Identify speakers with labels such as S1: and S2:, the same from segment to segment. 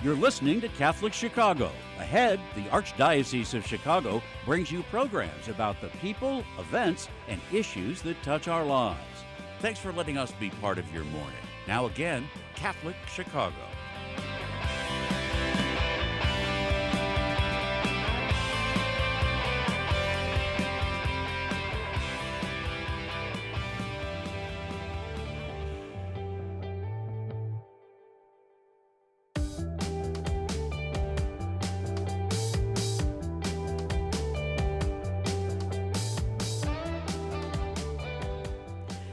S1: You're listening to Catholic Chicago. Ahead, the Archdiocese of Chicago brings you programs about the people, events, and issues that touch our lives. Thanks for letting us be part of your morning. Now again, Catholic Chicago.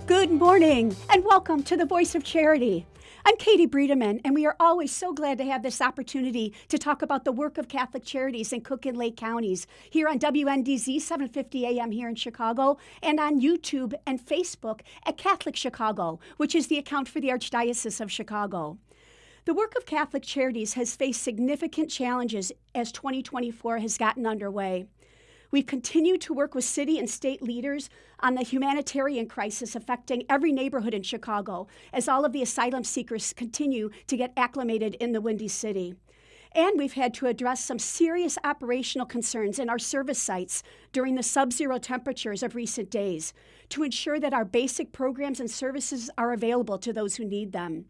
S2: Good morning and welcome to the Voice of Charity. I'm Katie Breedeman, and we are always so glad to have this opportunity to talk about the work of Catholic Charities in Cook and Lake counties here on WNDZ 750 AM here in Chicago and on YouTube and Facebook at Catholic Chicago, which is the account for the Archdiocese of Chicago. The work of Catholic Charities has faced significant challenges as 2024 has gotten underway. We've continued to work with city and state leaders on the humanitarian crisis affecting every neighborhood in Chicago as all of the asylum seekers continue to get acclimated in the Windy City. And we've had to address some serious operational concerns in our service sites during the sub-zero temperatures of recent days to ensure that our basic programs and services are available to those who need them.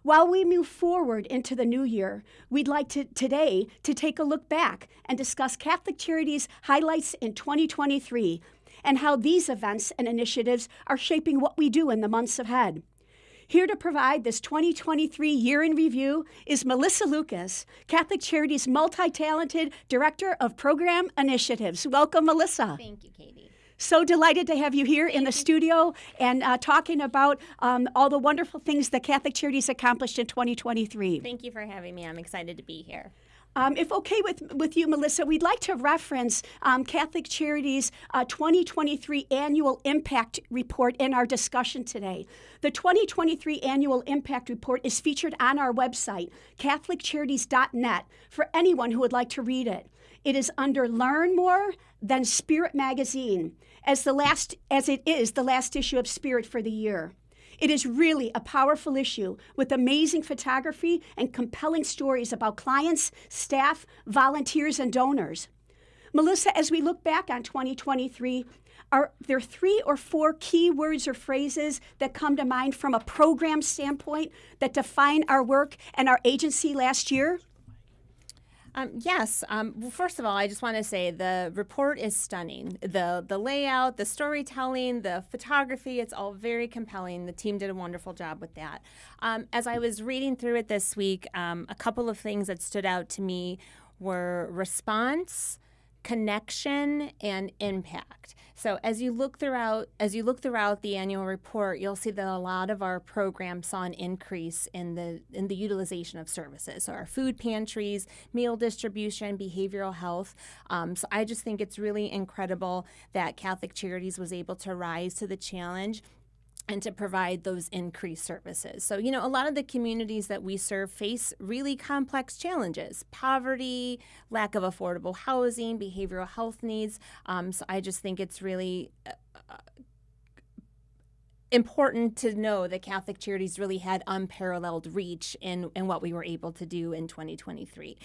S2: While we move forward into the new year, we'd like today to take a look back and discuss Catholic Charities' highlights in 2023 and how these events and initiatives are shaping what we do in the months ahead. Here to provide this 2023 year in review is Melissa Lucas, Catholic Charities' multi-talented Director of Program Initiatives. Welcome, Melissa.
S3: Thank you, Katie.
S2: So delighted to have you here in the studio and talking about all the wonderful things that Catholic Charities accomplished in 2023.
S3: Thank you for having me. I'm excited to be here.
S2: If okay with you, Melissa, we'd like to reference Catholic Charities' 2023 Annual Impact Report in our discussion today. The 2023 Annual Impact Report is featured on our website, CatholicCharities.net, for anyone who would like to read it. It is under Learn More Than Spirit magazine, as it is the last issue of Spirit for the year. It is really a powerful issue with amazing photography and compelling stories about clients, staff, volunteers, and donors. Melissa, as we look back on 2023, are there 3 or 4 key words or phrases that come to mind from a program standpoint that define our work and our agency last year?
S3: Yes. Well, first of all, I just want to say the report is stunning. The layout, the storytelling, the photography, it's all very compelling. The team did a wonderful job with that. As I was reading through it this week, a couple of things that stood out to me were response, connection, and impact. So as you look throughout the annual report, you'll see that a lot of our programs saw an increase in the utilization of services. So our food pantries, meal distribution, behavioral health. So I just think it's really incredible that Catholic Charities was able to rise to the challenge and to provide those increased services. So, a lot of the communities that we serve face really complex challenges: poverty, lack of affordable housing, behavioral health needs. So I just think it's really important to know that Catholic Charities really had unparalleled reach in what we were able to do in 2023.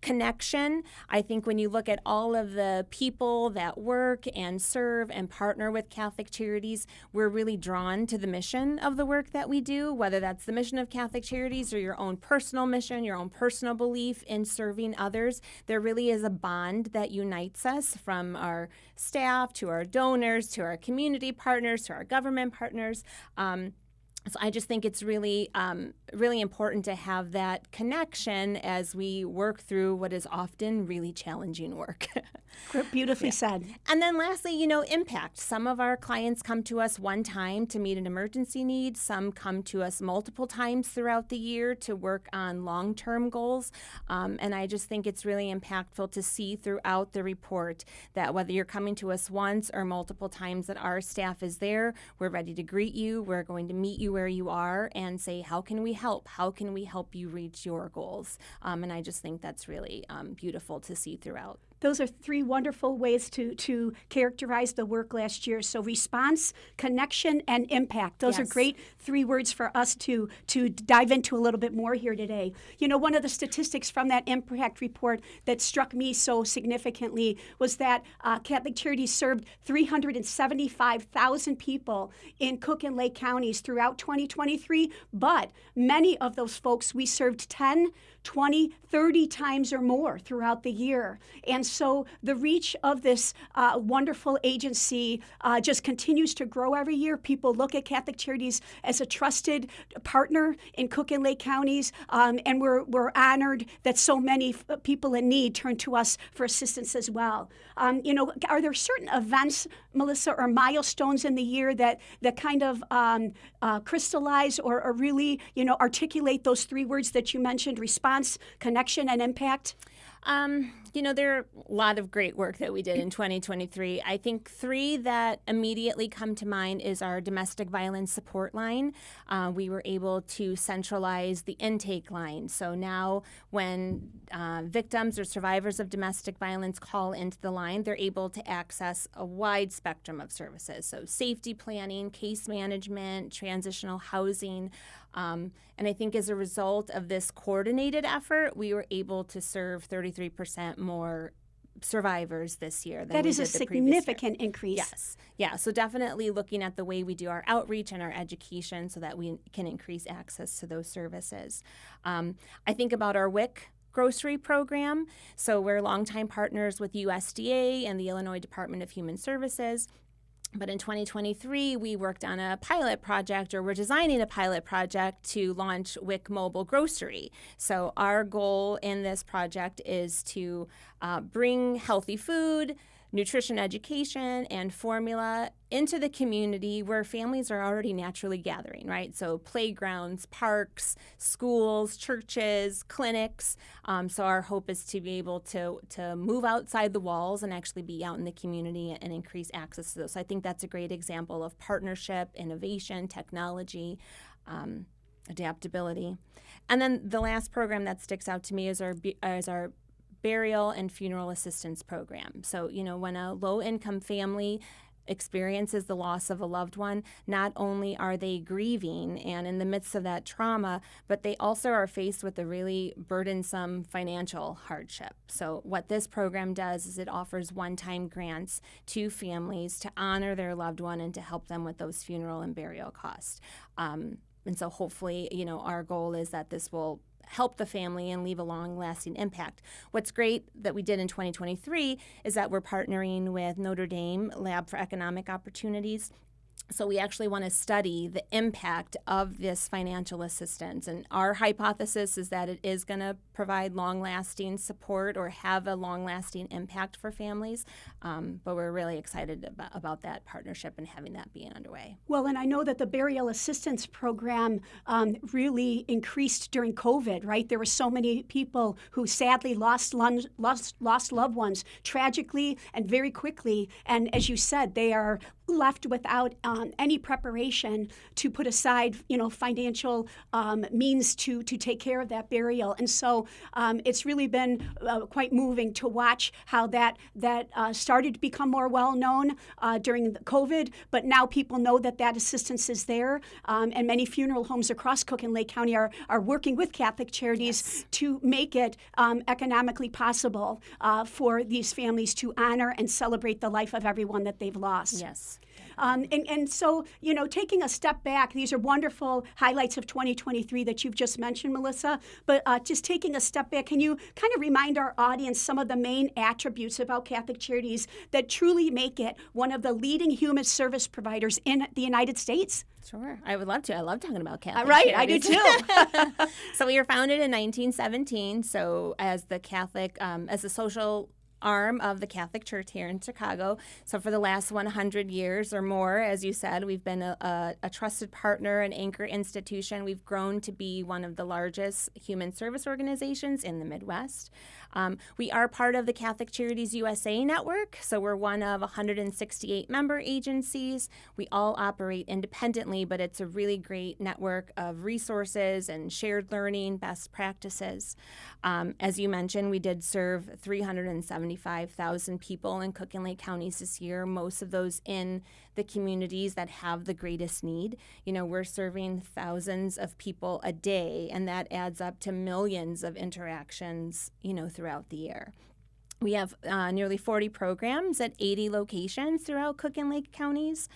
S3: Connection, I think when you look at all of the people that work and serve and partner with Catholic Charities, we're really drawn to the mission of the work that we do, whether that's the mission of Catholic Charities or your own personal mission, your own personal belief in serving others. There really is a bond that unites us, from our staff to our donors to our community partners to our government partners. So I just think it's really, really important to have that connection as we work through what is often really challenging work.
S2: Beautifully said.
S3: And then lastly, impact. Some of our clients come to us one time to meet an emergency need. Some come to us multiple times throughout the year to work on long-term goals. And I just think it's really impactful to see throughout the report that whether you're coming to us once or multiple times, that our staff is there. We're ready to greet you. We're going to meet you where you are and say, how can we help? How can we help you reach your goals? And I just think that's really beautiful to see throughout.
S2: Those are three wonderful ways to characterize the work last year. So response, connection, and impact. Those are great three words for us to dive into a little bit more here today. You know, one of the statistics from that impact report that struck me so significantly was that Catholic Charities served 375,000 people in Cook and Lake counties throughout 2023, but many of those folks we served 10, 20, 30 times or more throughout the year. And so the reach of this wonderful agency just continues to grow every year. People look at Catholic Charities as a trusted partner in Cook and Lake counties, and we're honored that so many people in need turn to us for assistance as well. You know, are there certain events, Melissa, or milestones in the year that kind of crystallize or really, you know, articulate those three words that you mentioned: response, connection, and impact?
S3: You know, there are a lot of great work that we did in 2023. I think three that immediately come to mind is our domestic violence support line. We were able to centralize the intake line. So now when victims or survivors of domestic violence call into the line, they're able to access a wide spectrum of services. So safety planning, case management, transitional housing. And I think as a result of this coordinated effort, we were able to serve 33% more survivors this year than
S2: that
S3: we
S2: is
S3: did
S2: a
S3: the previous year.
S2: significant increase.
S3: Yes. Yeah. So definitely looking at the way we do our outreach and our education so that we can increase access to those services. I think about our WIC grocery program. So we're longtime partners with USDA and the Illinois Department of Human Services. But in 2023, we worked on a pilot project, or we're designing a pilot project to launch WIC Mobile Grocery. So our goal in this project is to bring healthy food, nutrition education, and formula into the community where families are already naturally gathering, right? So playgrounds, parks, schools, churches, clinics. So our hope is to be able to move outside the walls and actually be out in the community and increase access to those. So I think that's a great example of partnership, innovation, technology, adaptability. And then the last program that sticks out to me is our burial and funeral assistance program. So, you know, when a low-income family experiences the loss of a loved one, not only are they grieving and in the midst of that trauma, but they also are faced with a really burdensome financial hardship. So what this program does is it offers one-time grants to families to honor their loved one and to help them with those funeral and burial costs. And so hopefully, you know, our goal is that this will help the family and leave a long-lasting impact. What's great that we did in 2023 is that we're partnering with Notre Dame Lab for Economic Opportunities. So we actually want to study the impact of this financial assistance. And our hypothesis is that it is going to provide long-lasting support or have a long-lasting impact for families. But we're really excited about that partnership and having that be underway.
S2: Well, and I know that the burial assistance program really increased during COVID, right? There were so many people who sadly lost loved ones tragically and very quickly. And as you said, they are left without any preparation to put aside, you know, financial means to take care of that burial. And so it's really been quite moving to watch how that started to become more well-known during the COVID, but now people know that assistance is there. And many funeral homes across Cook and Lake County are working with Catholic Charities to make it economically possible for these families to honor and celebrate the life of everyone that they've lost.
S3: Yes.
S2: And so, you know, taking a step back, these are wonderful highlights of 2023 that you've just mentioned, Melissa, but just taking a step back, can you kind of remind our audience some of the main attributes about Catholic Charities that truly make it one of the leading human service providers in the United States?
S3: Sure. I would love to. I love talking about Catholic
S2: Right,
S3: Charities.
S2: I do too.
S3: So we were founded in 1917, so as the Catholic, as a social arm of the Catholic Church here in Chicago. So for the last 100 years or more, as you said, we've been a trusted partner, an anchor institution. We've grown to be one of the largest human service organizations in the Midwest. We are part of the Catholic Charities USA network, so we're one of 168 member agencies. We all operate independently, but it's a really great network of resources and shared learning, best practices. As you mentioned, we did serve 375,000 125,000 people in Cook and Lake counties this year, most of those in the communities that have the greatest need. We're serving thousands of people a day, and that adds up to millions of interactions, throughout the year. We have nearly 40 programs at 80 locations throughout Cook and Lake counties.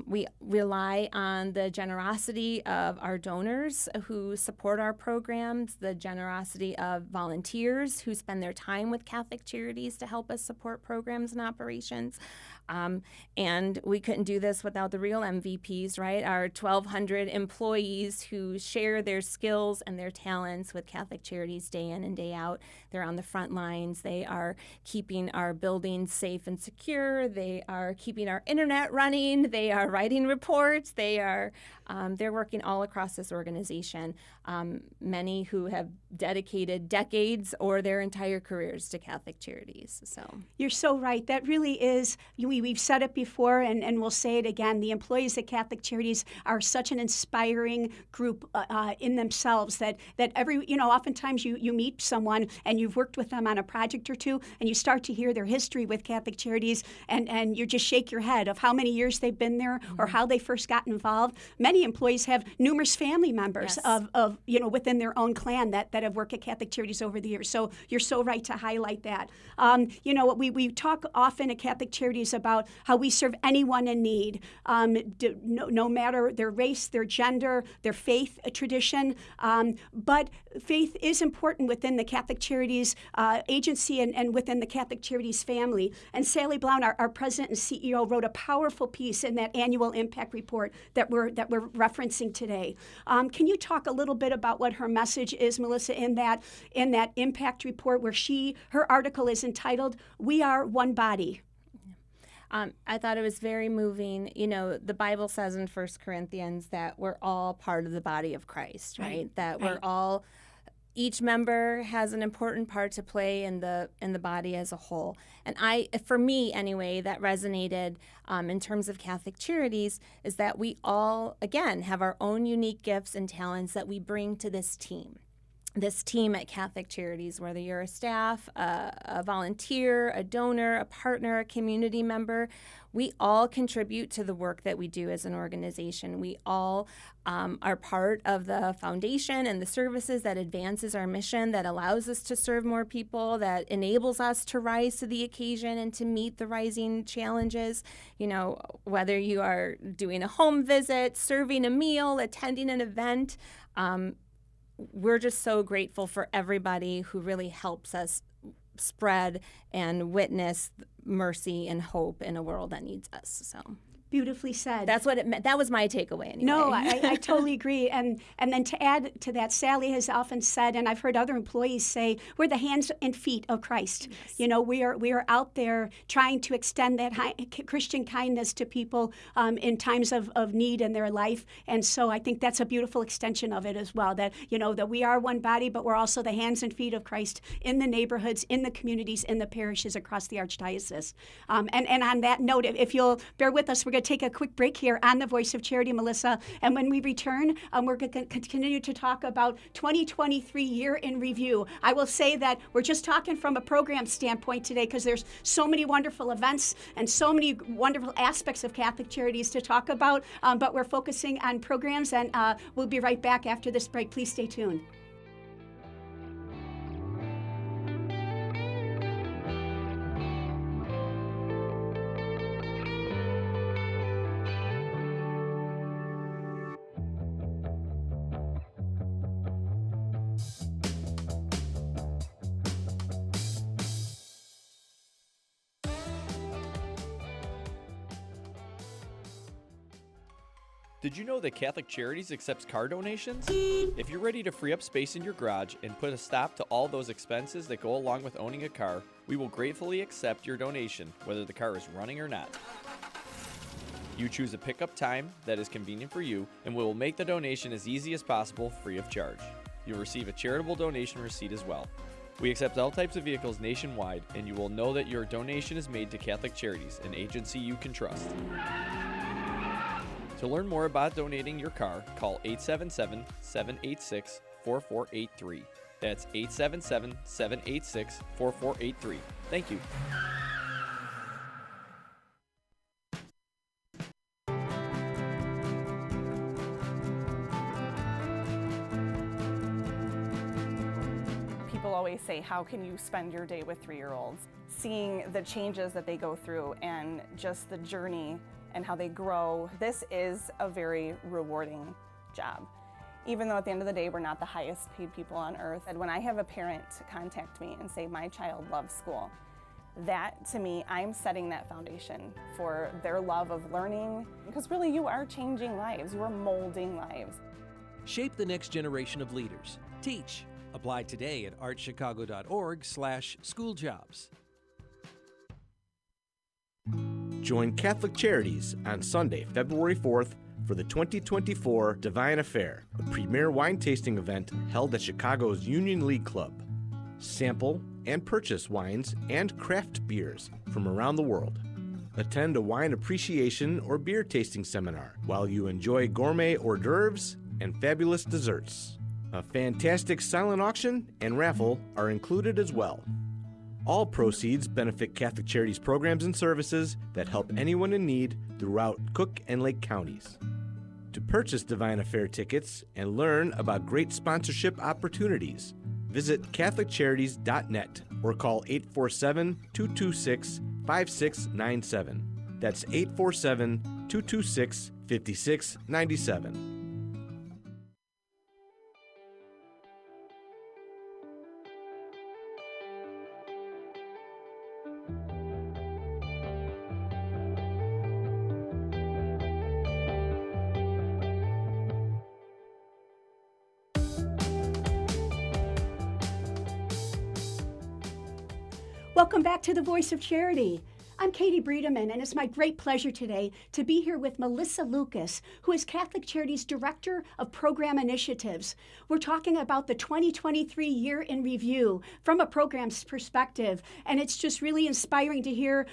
S3: We rely on the generosity of our donors who support our programs, the generosity of volunteers who spend their time with Catholic Charities to help us support programs and operations. And we couldn't do this without the real MVPs, right? Our 1,200 employees who share their skills and their talents with Catholic Charities day in and day out. They're on the front lines. They are keeping our buildings safe and secure. They are keeping our internet running. They are writing reports. They're working all across this organization. Many who have dedicated decades or their entire careers to Catholic Charities. So
S2: you're so right. That really is. We've said it before, and we'll say it again. The employees at Catholic Charities are such an inspiring group in themselves that oftentimes you meet someone and you've worked with them on a project or two, and you start to hear their history with Catholic Charities, and you just shake your head of how many years they've been there or how they first got involved. Many employees have numerous family members of within their own clan that have worked at Catholic Charities over the years. So you're so right to highlight that. We talk often at Catholic Charities about how we serve anyone in need, no matter their race, their gender, their faith tradition. But faith is important within the Catholic Charities agency and within the Catholic Charities family. And Sally Blount, our president and CEO, wrote a powerful piece in that annual impact report that we're referencing today. Can you talk a little bit about what her message is, Melissa, in that impact report where her article is entitled, "We Are One Body"?
S3: I thought it was very moving. The Bible says in 1 Corinthians that we're all part of the body of Christ, right? That we're all, each member has an important part to play in the body as a whole. And for me anyway, that resonated in terms of Catholic Charities is that we all, again, have our own unique gifts and talents that we bring to this team. This team at Catholic Charities, whether you're a staff, a volunteer, a donor, a partner, a community member, we all contribute to the work that we do as an organization. We all are part of the foundation and the services that advances our mission, that allows us to serve more people, that enables us to rise to the occasion and to meet the rising challenges. Whether you are doing a home visit, serving a meal, attending an event, we're just so grateful for everybody who really helps us spread and witness mercy and hope in a world that needs us. So
S2: Beautifully said.
S3: That's what it meant. That was my takeaway anyway.
S2: No, I totally agree. And then to add to that, Sally has often said, and I've heard other employees say, we're the hands and feet of Christ.
S3: Yes.
S2: We are out there trying to extend that Christian kindness to people in times of need in their life. And so I think that's a beautiful extension of it as well, that we are one body, but we're also the hands and feet of Christ in the neighborhoods, in the communities, in the parishes across the Archdiocese. And on that note, if you'll bear with us, we're going to take a quick break here on The Voice of Charity, Melissa. And when we return, we're going to continue to talk about 2023 year in review. I will say that we're just talking from a program standpoint today because there's so many wonderful events and so many wonderful aspects of Catholic Charities to talk about, but we're focusing on programs, and we'll be right back after this break. Please stay tuned.
S4: Did you know that Catholic Charities accepts car donations? If you're ready to free up space in your garage and put a stop to all those expenses that go along with owning a car, we will gratefully accept your donation, whether the car is running or not. You choose a pickup time that is convenient for you, and we will make the donation as easy as possible, free of charge. You'll receive a charitable donation receipt as well. We accept all types of vehicles nationwide, and you will know that your donation is made to Catholic Charities, an agency you can trust. To learn more about donating your car, call 877-786-4483. That's 877-786-4483. Thank you.
S5: People always say, how can you spend your day with 3-year-olds? Seeing the changes that they go through and just the journey and how they grow, this is a very rewarding job. Even though at the end of the day, we're not the highest paid people on earth. And when I have a parent contact me and say, my child loves school, that to me, I'm setting that foundation for their love of learning. Because really, you are changing lives, you are molding lives.
S6: Shape the next generation of leaders. Teach. Apply today at archchicago.org/schooljobs.
S7: Join Catholic Charities on Sunday, February 4th for the 2024 Divine Affair, a premier wine tasting event held at Chicago's Union League Club. Sample and purchase wines and craft beers from around the world. Attend a wine appreciation or beer tasting seminar while you enjoy gourmet hors d'oeuvres and fabulous desserts. A fantastic silent auction and raffle are included as well. All proceeds benefit Catholic Charities programs and services that help anyone in need throughout Cook and Lake counties. To purchase Divine Affair tickets and learn about great sponsorship opportunities, visit CatholicCharities.net or call 847-226-5697. That's 847-226-5697.
S2: Welcome back to the Voice of Charity. I'm Katie Breedeman, and it's my great pleasure today to be here with Melissa Lucas, who is Catholic Charities Director of Program Initiatives. We're talking about the 2023 year in review from a program's perspective, and it's just really inspiring to hear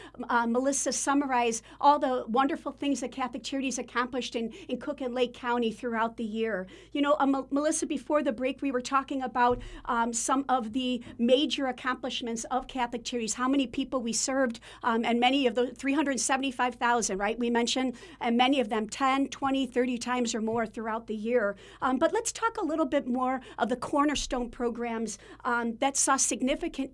S2: Melissa summarize all the wonderful things that Catholic Charities accomplished in Cook and Lake County throughout the year. You know, Melissa, before the break, we were talking about some of the major accomplishments of Catholic Charities, how many people we served, and many of the 375,000, right? We mentioned, and many of them 10, 20, 30 times or more throughout the year. But let's talk a little bit more of the cornerstone programs that saw significant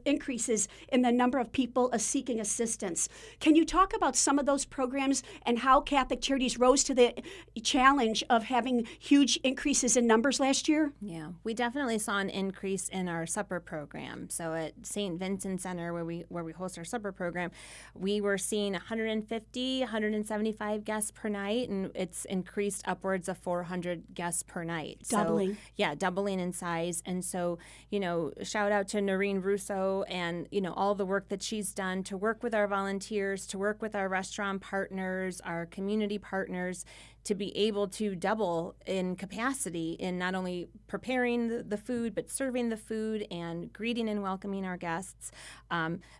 S2: increases in the number of people seeking assistance. Can you talk about some of those programs and how Catholic Charities rose to the challenge of having huge increases in numbers last year?
S3: Yeah, we definitely saw an increase in our supper program. So at St. Vincent Center, where we host our supper program, we were seeing 150, 175 guests per night, and it's increased upwards of 400 guests per night.
S2: Doubling.
S3: So, yeah, doubling in size. And so, you know, shout out to Noreen Russo and, you know, all the work that she's done to work with our volunteers, to work with our restaurant partners, our community partners, to be able to double in capacity in not only preparing the food, but serving the food and greeting and welcoming our guests,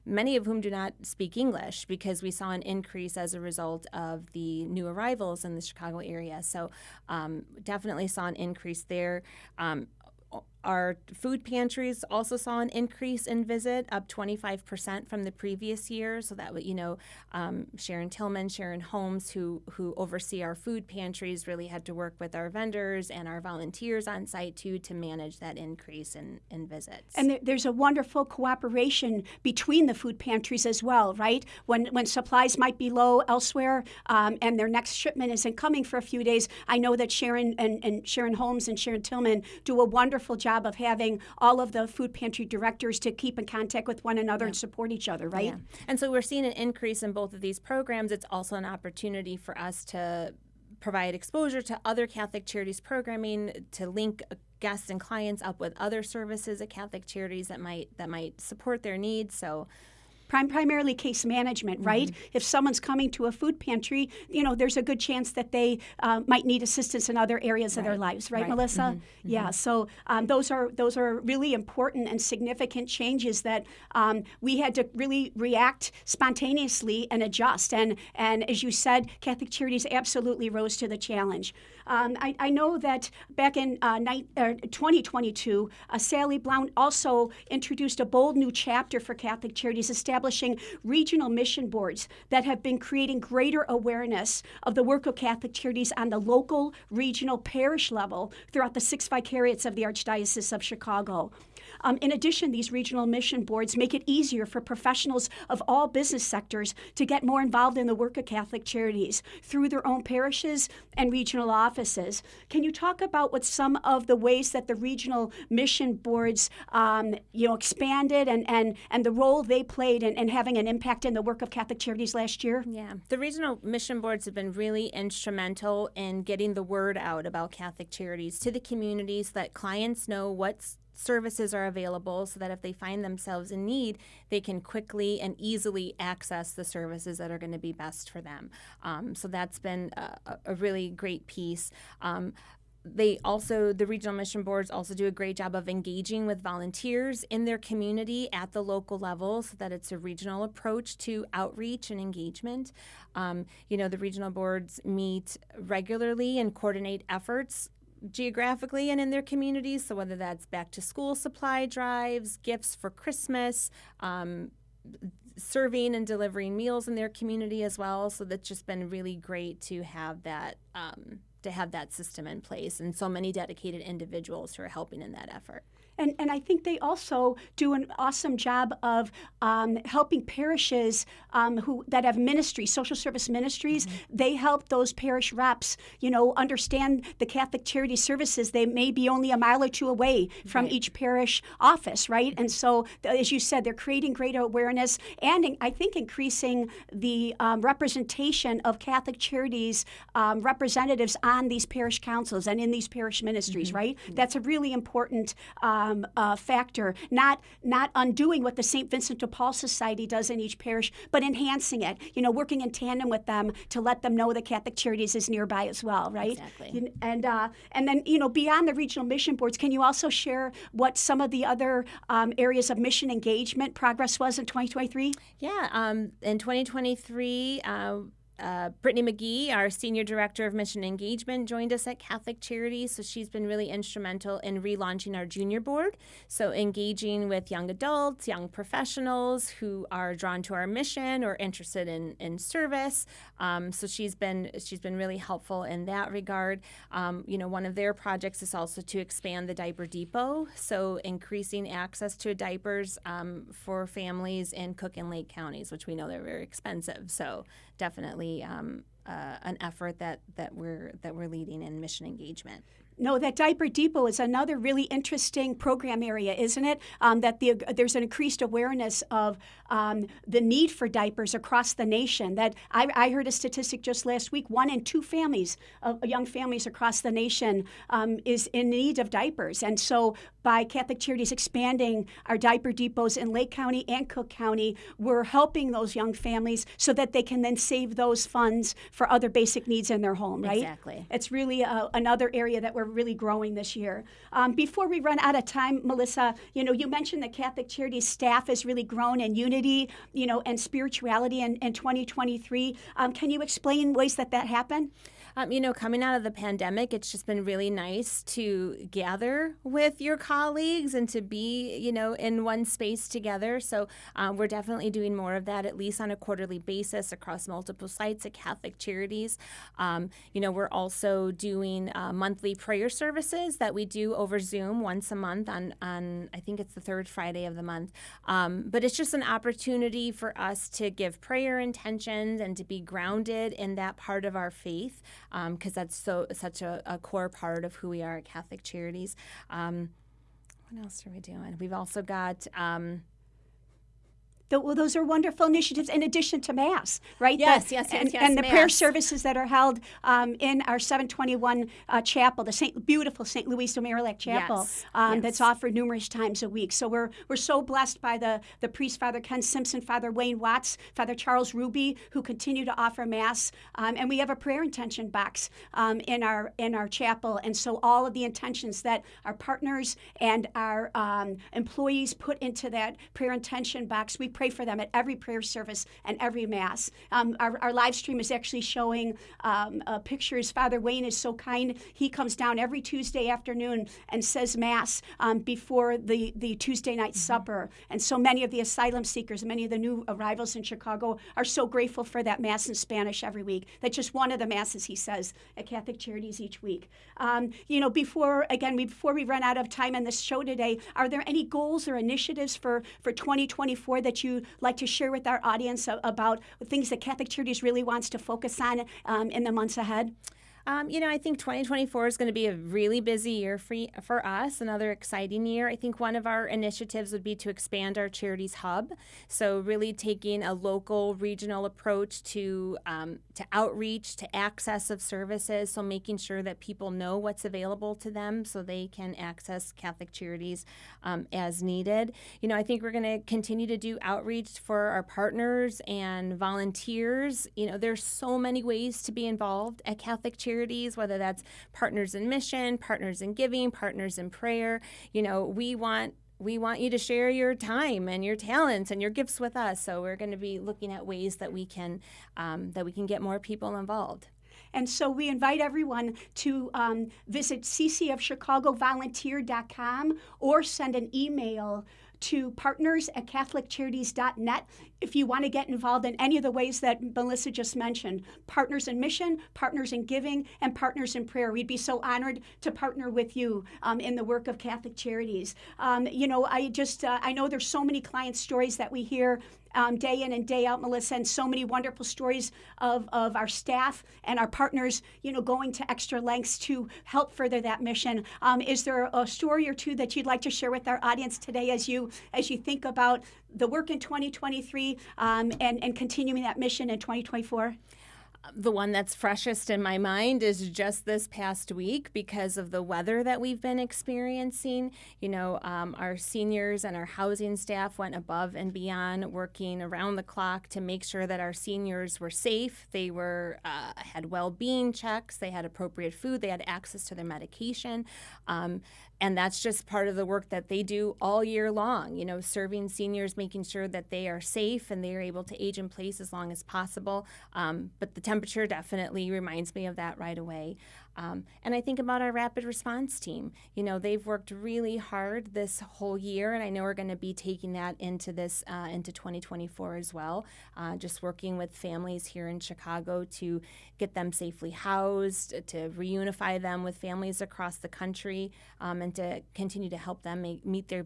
S3: many of whom do not speak English, because we saw an increase as a result of the new arrivals in the Chicago area. So definitely saw an increase there. Our food pantries also saw an increase in visit, up 25% from the previous year. So that, you know, Sharon Tillman, Sharon Holmes, who oversee our food pantries, really had to work with our vendors and our volunteers on site too to manage that increase in visits.
S2: And there's a wonderful cooperation between the food pantries as well, right? When supplies might be low elsewhere and their next shipment isn't coming for a few days, I know that Sharon and Sharon Holmes and Sharon Tillman do a wonderful job of having all of the food pantry directors to keep in contact with one another and support each other, right?
S3: Yeah. And so we're seeing an increase in both of these programs. It's also an opportunity for us to provide exposure to other Catholic Charities programming, to link guests and clients up with other services at Catholic Charities that might support their needs. So
S2: primarily case management, right? If someone's coming to a food pantry, there's a good chance that they might need assistance in other areas of their lives, right, Melissa? Yeah. So those are really important and significant changes that we had to really react spontaneously and adjust. And as you said, Catholic Charities absolutely rose to the challenge. I know that back in 2022, Sally Blount also introduced a bold new chapter for Catholic Charities, establishing regional mission boards that have been creating greater awareness of the work of Catholic Charities on the local, regional, parish level throughout the 6 vicariates of the Archdiocese of Chicago. In addition, these regional mission boards make it easier for professionals of all business sectors to get more involved in the work of Catholic Charities through their own parishes and regional offices. Can you talk about what some of the ways that the regional mission boards expanded and the role they played in having an impact in the work of Catholic Charities last year?
S3: Yeah, the regional mission boards have been really instrumental in getting the word out about Catholic Charities to the communities, that clients know what services are available, so that if they find themselves in need, they can quickly and easily access the services that are going to be best for them. So that's been a really great piece. The regional mission boards also do a great job of engaging with volunteers in their community at the local level, so that it's a regional approach to outreach and engagement. The regional boards meet regularly and coordinate efforts geographically and in their communities. So whether that's back to school supply drives, gifts for Christmas, serving and delivering meals in their community as well. So that's just been really great to have that system in place, and so many dedicated individuals who are helping in that effort.
S2: And I think they also do an awesome job of helping parishes that have ministries, social service ministries. They help those parish reps, understand the Catholic charity services. They may be only a mile or two away from each parish office, right? And so, as you said, they're creating greater awareness and I think increasing the representation of Catholic Charities representatives on these parish councils and in these parish ministries, right? That's a really important factor, not undoing what the St. Vincent de Paul Society does in each parish, but enhancing it, working in tandem with them to let them know that Catholic Charities is nearby as well, right?
S3: Exactly.
S2: And then, beyond the regional mission boards, can you also share what some of the other areas of mission engagement progress was in 2023?
S3: Yeah, in 2023, Brittany McGee, our Senior Director of Mission Engagement, joined us at Catholic Charities. So she's been really instrumental in relaunching our junior board. So engaging with young adults, young professionals who are drawn to our mission or interested in service. So she's been really helpful in that regard. One of their projects is also to expand the Diaper Depot. So increasing access to diapers for families in Cook and Lake counties, which we know they're very expensive. So definitely an effort that we're leading in mission engagement.
S2: No, that Diaper Depot is another really interesting program area, isn't it? That there's an increased awareness of the need for diapers across the nation. That I heard a statistic just last week: 1 in 2 families, young families across the nation, is in need of diapers. And so, by Catholic Charities expanding our Diaper Depots in Lake County and Cook County, we're helping those young families so that they can then save those funds for other basic needs in their home, right?
S3: Exactly.
S2: It's really another area that we're really growing this year. Before we run out of time, Melissa, you mentioned that Catholic Charities staff has really grown in unity, and spirituality in 2023. Can you explain ways that happened?
S3: Coming out of the pandemic, it's just been really nice to gather with your colleagues and to be, in one space together. So we're definitely doing more of that, at least on a quarterly basis across multiple sites at Catholic Charities. We're also doing monthly prayer services that we do over Zoom once a month on I think it's the 3rd Friday of the month. But it's just an opportunity for us to give prayer intentions and to be grounded in that part of our faith. Because that's such a core part of who we are at Catholic Charities. What else are we doing? We've also got
S2: Well, those are wonderful initiatives in addition to Mass, right?
S3: Yes,
S2: And the prayer
S3: Mass.
S2: services that are held in our 721 chapel, the beautiful St. Louis de Marillac Chapel,
S3: Yes.
S2: that's offered numerous times a week. So we're so blessed by the priest, Father Ken Simpson, Father Wayne Watts, Father Charles Ruby, who continue to offer Mass. And we have a prayer intention box in our chapel. And so all of the intentions that our partners and our employees put into that prayer intention box, we pray for them at every prayer service and every Mass. Our live stream is actually showing pictures. Father Wayne is so kind. He comes down every Tuesday afternoon and says Mass before the Tuesday night supper. And so many of the asylum seekers, many of the new arrivals in Chicago are so grateful for that Mass in Spanish every week. That's just one of the Masses, he says, at Catholic Charities each week. Before we run out of time in this show today, are there any goals or initiatives for 2024 that you'd like to share with our audience about things that Catholic Charities really wants to focus on in the months ahead?
S3: I think 2024 is going to be a really busy year for us, another exciting year. I think one of our initiatives would be to expand our Charities Hub. So really taking a local, regional approach to outreach, to access of services, so making sure that people know what's available to them so they can access Catholic Charities as needed. I think we're going to continue to do outreach for our partners and volunteers. There's so many ways to be involved at Catholic Charities, whether that's partners in mission, partners in giving, partners in prayer. We want you to share your time and your talents and your gifts with us. So we're going to be looking at ways that we can get more people involved.
S2: And so we invite everyone to visit ccofchicagovolunteer.com or send an email to partners@catholiccharities.net if you want to get involved in any of the ways that Melissa just mentioned. Partners in mission, partners in giving, and partners in prayer. We'd be so honored to partner with you in the work of Catholic Charities. I know there's so many client stories that we hear day in and day out, Melissa, and so many wonderful stories of our staff and our partners, going to extra lengths to help further that mission. Is there a story or two that you'd like to share with our audience today as you think about the work in 2023 and continuing that mission in 2024?
S3: The one that's freshest in my mind is just this past week because of the weather that we've been experiencing. Our seniors and our housing staff went above and beyond, working around the clock to make sure that our seniors were safe. They had well-being checks. They had appropriate food. They had access to their medication. And that's just part of the work that they do all year long, serving seniors, making sure that they are safe and they are able to age in place as long as possible. But the temperature definitely reminds me of that right away. And I think about our rapid response team. They've worked really hard this whole year, and I know we're going to be taking that into 2024 as well, just working with families here in Chicago to get them safely housed, to reunify them with families across the country, and to continue to help them meet their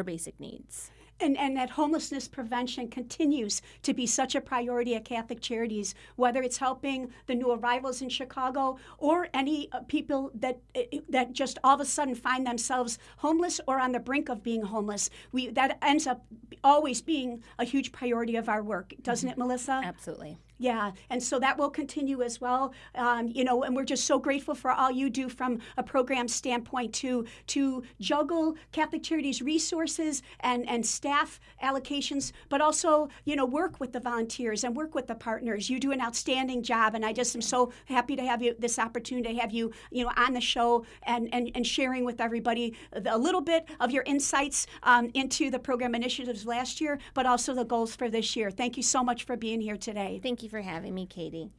S3: basic needs.
S2: And that homelessness prevention continues to be such a priority at Catholic Charities, whether it's helping the new arrivals in Chicago or any people that just all of a sudden find themselves homeless or on the brink of being homeless. That ends up always being a huge priority of our work, doesn't it, Melissa?
S3: Absolutely.
S2: Yeah, and so that will continue as well. And we're just so grateful for all you do from a program standpoint to juggle Catholic Charities resources and staff allocations, but also, work with the volunteers and work with the partners. You do an outstanding job, and I just am so happy to have this opportunity to have you, on the show and sharing with everybody a little bit of your insights into the program initiatives last year, but also the goals for this year. Thank you so much for being here today.
S3: Thank you for having me, Katie.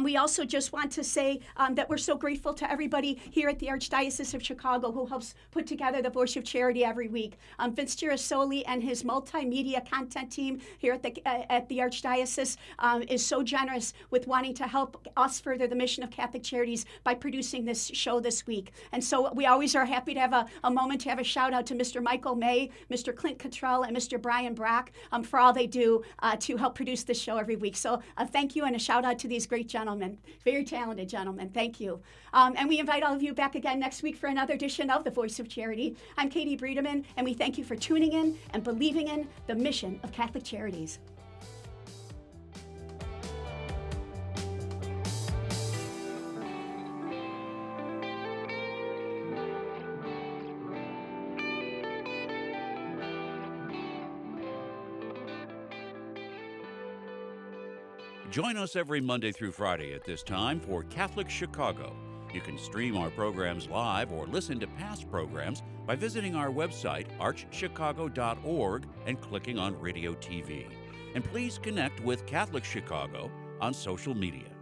S2: We also just want to say that we're so grateful to everybody here at the Archdiocese of Chicago who helps put together the Voice of Charity every week. Vince Girasoli and his multimedia content team here at the Archdiocese is so generous with wanting to help us further the mission of Catholic Charities by producing this show this week. And so we always are happy to have a moment to have a shout out to Mr. Michael May, Mr. Clint Cottrell, and Mr. Brian Brock for all they do to help produce this show every week. So thank you and a shout out to these great gentlemen, very talented gentlemen. Thank you. And we invite all of you back again next week for another edition of The Voice of Charity. I'm Katie Breedeman, and we thank you for tuning in and believing in the mission of Catholic Charities.
S1: Join us every Monday through Friday at this time for Catholic Chicago. You can stream our programs live or listen to past programs by visiting our website, archchicago.org, and clicking on Radio TV. And please connect with Catholic Chicago on social media.